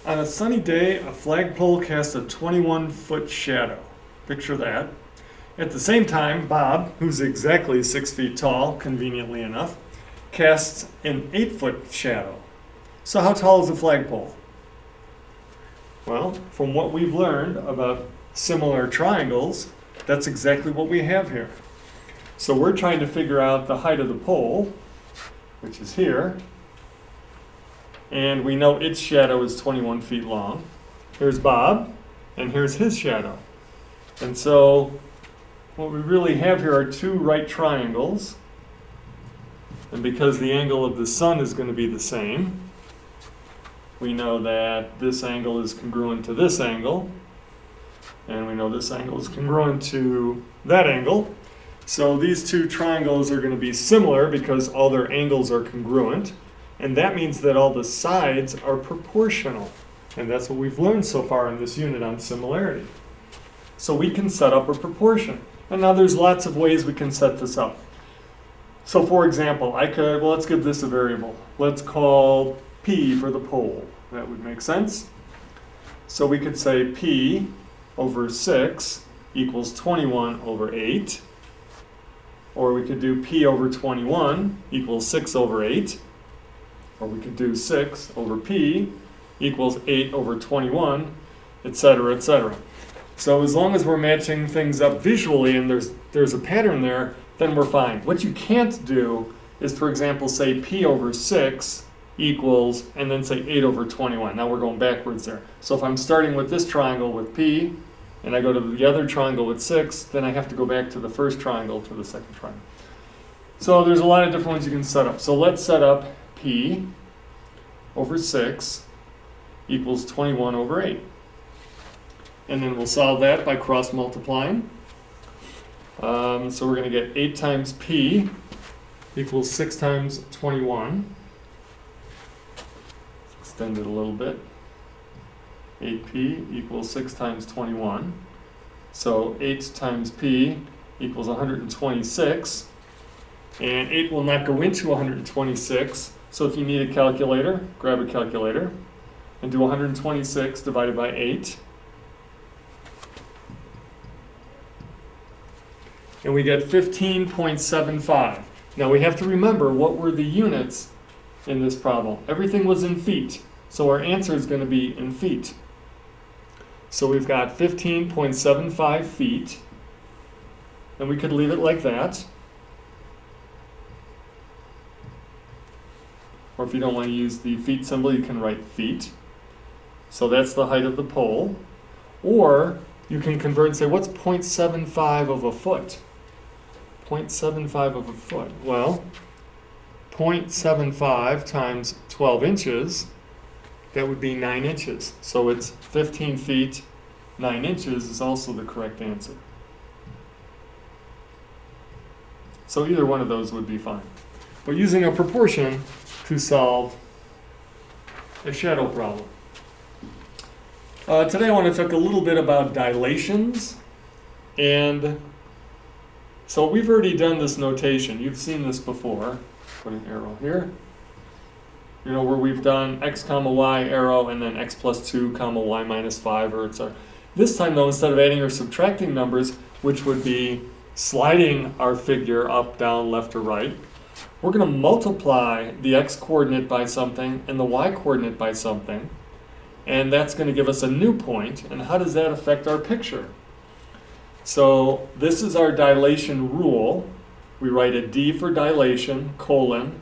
On a sunny day, a flagpole casts a 21-foot shadow. Picture that. At the same time, Bob, who's exactly 6 feet tall, conveniently enough, casts an 8-foot shadow. So how tall is a flagpole? Well, from what we've learned about similar triangles, that's exactly what we have here. So we're trying to figure out the height of the pole, which is here, and we know its shadow is 21 feet long. Here's Bob, and here's his shadow. And so what we really have here are two right triangles, and because the angle of the sun is going to be the same, we know that this angle is congruent to this angle, and we know this angle is congruent to that angle. So these two triangles are going to be similar because all their angles are congruent, and that means that all the sides are proportional. And that's what we've learned so far in this unit on similarity. So we can set up a proportion. And now there's lots of ways we can set this up. So for example, let's give this a variable. Let's call P for the pole. That would make sense. So we could say P over 6 equals 21 over 8. Or we could do P over 21 equals 6 over 8. Or we could do 6 over P equals 8 over 21, etc., etc. So as long as we're matching things up visually and there's a pattern there, then we're fine. What you can't do is, for example, say P over 6 equals, and then say 8 over 21. Now we're going backwards there. So if I'm starting with this triangle with P, and I go to the other triangle with 6, then I have to go back to the first triangle to the second triangle. So there's a lot of different ones you can set up. So let's set up P over 6 equals 21 over 8. And then we'll solve that by cross multiplying. So we're going to get 8 times P equals 6 times 21. Extend it a little bit. 8P equals 6 times 21. So 8 times P equals 126. And 8 will not go into 126. So if you need a calculator, grab a calculator and do 126 divided by 8. And we get 15.75. Now we have to remember what were the units in this problem. Everything was in feet. So our answer is going to be in feet. So we've got 15.75 feet. And we could leave it like that. Or if you don't want to use the feet symbol, you can write feet. So that's the height of the pole. Or you can convert and say, what's 0.75 of a foot? 0.75 of a foot. Well, 0.75 times 12 inches, that would be 9 inches. So it's 15 feet, 9 inches is also the correct answer. So either one of those would be fine. But using a proportion to solve a shadow problem. Today I want to talk a little bit about dilations. And so we've already done this notation. You've seen this before. Put an arrow here. You know, where we've done x comma y arrow and then x plus 2 comma y minus 5 or etc. This time though, instead of adding or subtracting numbers, which would be sliding our figure up, down, left, or right, we're going to multiply the x coordinate by something and the y coordinate by something, and that's going to give us a new point. And how does that affect our picture? So this is our dilation rule. We write a D for dilation, colon,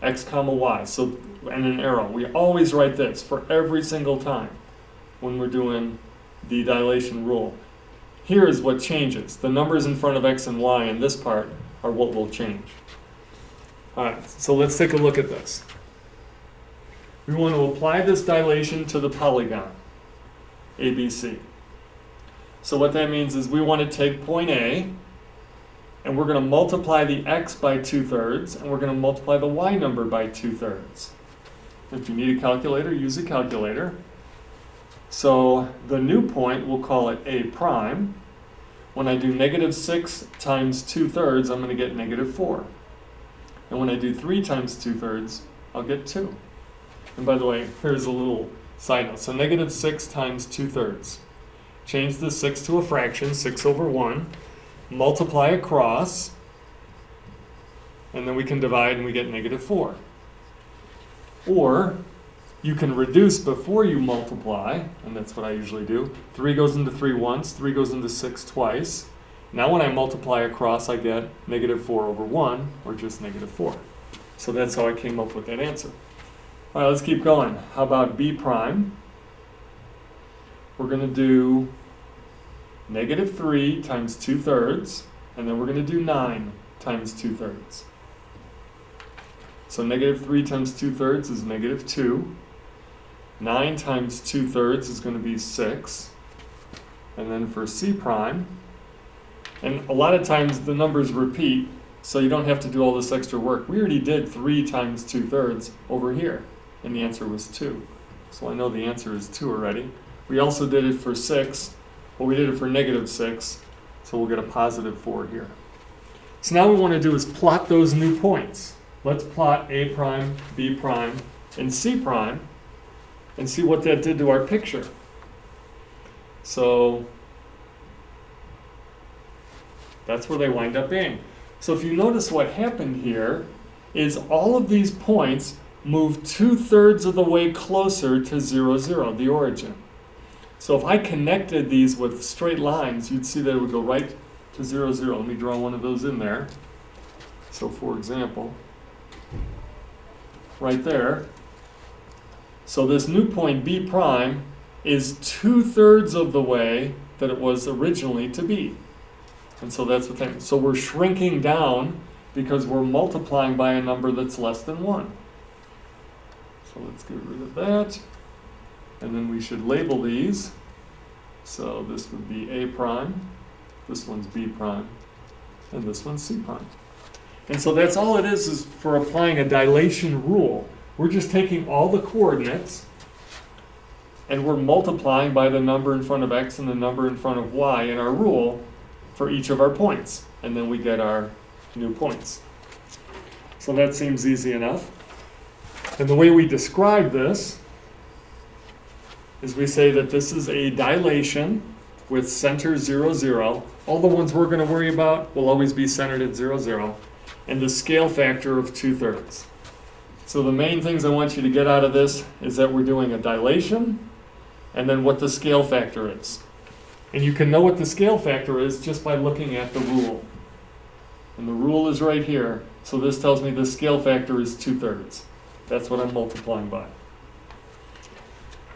x comma y, so, and an arrow. We always write this for every single time when we're doing the dilation rule. Here is what changes. The numbers in front of x and y in this part are what will change. All right, so let's take a look at this. We want to apply this dilation to the polygon, ABC. So what that means is we want to take point A, and we're going to multiply the x by 2/3, and we're going to multiply the y number by 2/3. If you need a calculator, use a calculator. So the new point, we'll call it A prime. When I do -6 times 2/3, I'm going to get -4. And when I do 3 times 2/3, I'll get 2. And by the way, here's a little Side note, so negative 6 times 2/3. Change the 6 to a fraction, 6 over 1. Multiply across, and then we can divide and we get negative 4. Or you can reduce before you multiply, and that's what I usually do. 3 goes into 3 once, 3 goes into 6 twice. Now when I multiply across, I get negative 4 over 1, or just negative 4. So that's how I came up with that answer. All right, let's keep going. How about b prime? We're going to do negative 3 times 2/3, and then we're going to do 9 times 2/3. So negative 3 times 2/3 is negative 2. 9 times 2/3 is going to be 6. And then for c prime, and a lot of times the numbers repeat, so you don't have to do all this extra work. We already did 3 times 2/3 over here, and the answer was 2. So I know the answer is 2 already. We also did it for 6, but we did it for negative 6, so we'll get a positive 4 here. So now what we want to do is plot those new points. Let's plot a prime, b prime, and c prime, and see what that did to our picture. So that's where they wind up being. So if you notice what happened here is all of these points move 2/3 of the way closer to 0, 0, the origin. So if I connected these with straight lines, you'd see that it would go right to 0, 0. Let me draw one of those in there. So for example, right there. So this new point b prime is 2/3 of the way that it was originally to be. And so that's the thing. So we're shrinking down because we're multiplying by a number that's less than 1. So let's get rid of that. And then we should label these. So this would be a prime, this one's b prime, and this one's c prime. And so that's all it is for applying a dilation rule. We're just taking all the coordinates and we're multiplying by the number in front of x and the number in front of y in our rule for each of our points. And then we get our new points. So that seems easy enough. And the way we describe this is we say that this is a dilation with center 0, 0. All the ones we're going to worry about will always be centered at 0, 0. And the scale factor of 2/3. So the main things I want you to get out of this is that we're doing a dilation and then what the scale factor is. And you can know what the scale factor is just by looking at the rule. And the rule is right here. So this tells me the scale factor is 2/3. That's what I'm multiplying by.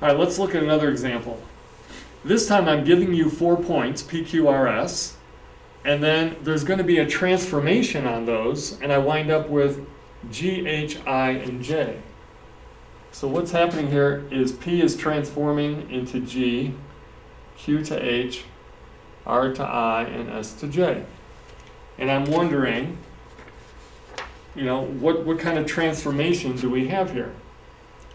All right, let's look at another example. This time I'm giving you 4 points, P, Q, R, S, and then there's going to be a transformation on those, and I wind up with G, H, I, and J. So what's happening here is P is transforming into G, Q to H, R to I, and S to J. And I'm wondering, what kind of transformation do we have here?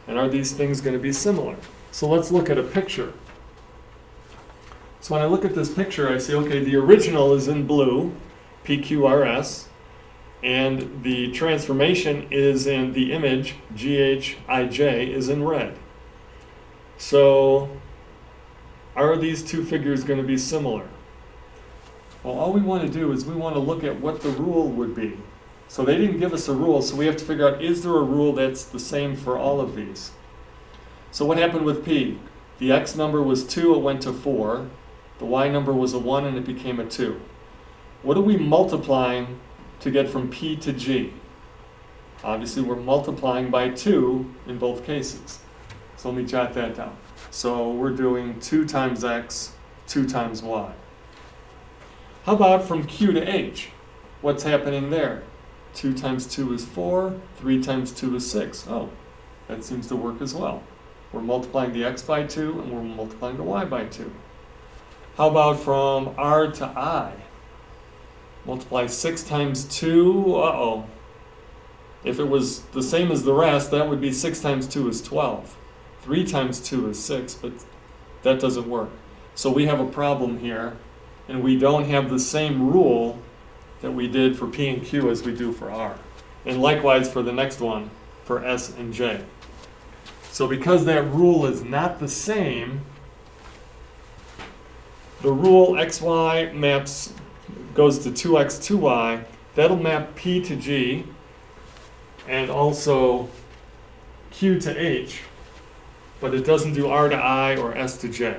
And are these things going to be similar? So let's look at a picture. So when I look at this picture, I see, okay, the original is in blue, PQRS, and the transformation is in the image, GHIJ, is in red. So are these two figures going to be similar? Well, all we want to do is we want to look at what the rule would be. So they didn't give us a rule, so we have to figure out, is there a rule that's the same for all of these? So what happened with P? The X number was 2, it went to 4. The Y number was a 1 and it became a 2. What are we multiplying to get from P to G? Obviously we're multiplying by 2 in both cases. So let me jot that down. So we're doing 2 times X, 2 times Y. How about from Q to H? What's happening there? 2 times 2 is 4, 3 times 2 is 6. Oh, that seems to work as well. We're multiplying the X by 2 and we're multiplying the Y by 2. How about from R to I? Multiply 6 times 2, uh-oh. If it was the same as the rest, that would be 6 times 2 is 12. 3 times 2 is 6, but that doesn't work. So we have a problem here, and we don't have the same rule that we did for P and Q as we do for R. And likewise for the next one, for S and J. So because that rule is not the same, the rule xy maps goes to 2x, 2y. That'll map P to G and also Q to H, but it doesn't do R to I or S to J.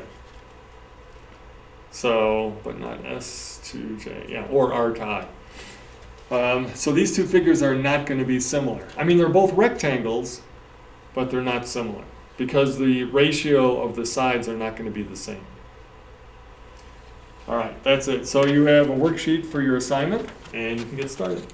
So, but not S to J, yeah, or R to I. So these two figures are not going to be similar. I mean, they're both rectangles, but they're not similar because the ratio of the sides are not going to be the same. All right, that's it. So you have a worksheet for your assignment, and you can get started.